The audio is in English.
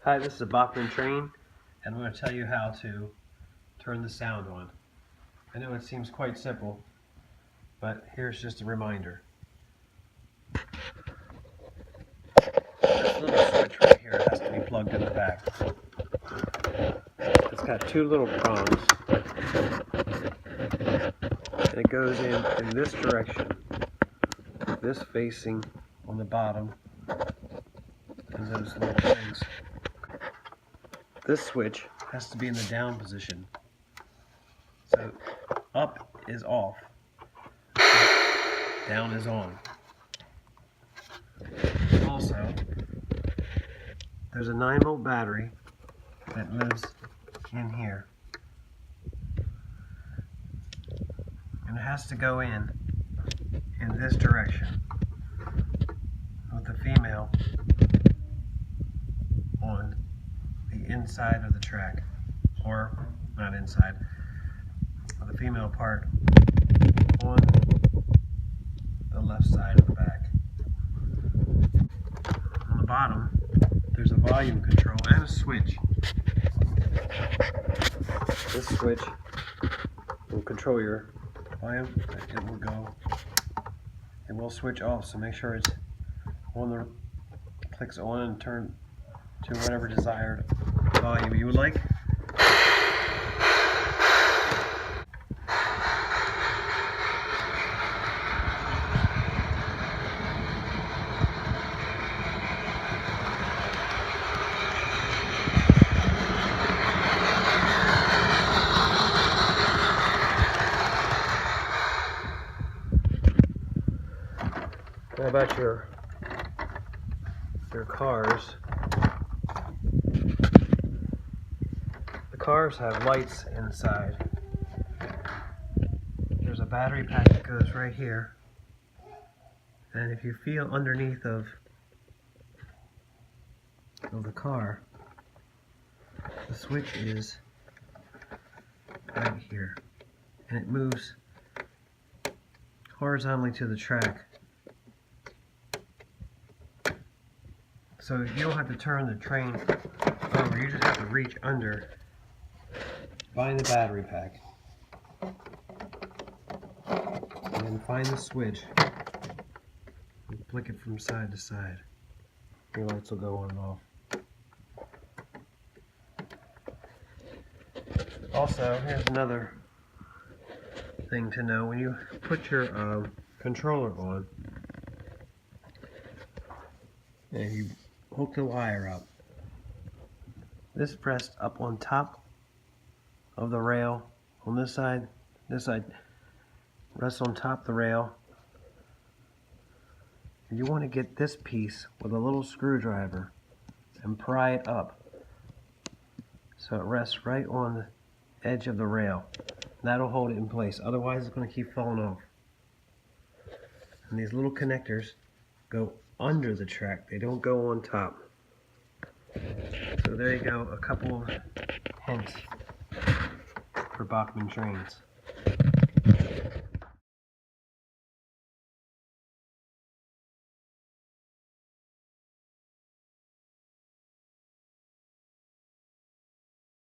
Hi, this is a Bachman train, and I'm going to tell you how to turn the sound on. I know it seems quite simple, but here's just a reminder. This little switch right here has to be plugged in the back. It's got two little prongs, and it goes in this direction, this facing on the bottom, and those little things. This switch has to be in the down position. So up is off, down is on. Also, there's a 9-volt battery that lives in here, and it has to go in this direction with the female on the inside of the track, or not inside, the female part on the left side of the back. On the bottom, there's a volume control and a switch. This switch will control your volume. It will switch off, so make sure it's on clicks on and turn to whatever desired volume you would like. How about your cars? The cars have lights inside. There's a battery pack that goes right here, and if you feel underneath of the car, the switch is right here, and it moves horizontally to the track. So you don't have to turn the train over, you just have to reach under, find the battery pack, and then find the switch and flick it from side to side. Your lights will go on and off. Also, here's another thing to know. When you put your controller on and you hook the wire up, this pressed up on top of the rail on this side rests on top of the rail, and you want to get this piece with a little screwdriver and pry it up so it rests right on the edge of the rail. That'll hold it in place, otherwise it's going to keep falling off. And these little connectors go under the track, they don't go on top. So there you go, a couple of hints for Bachman trains.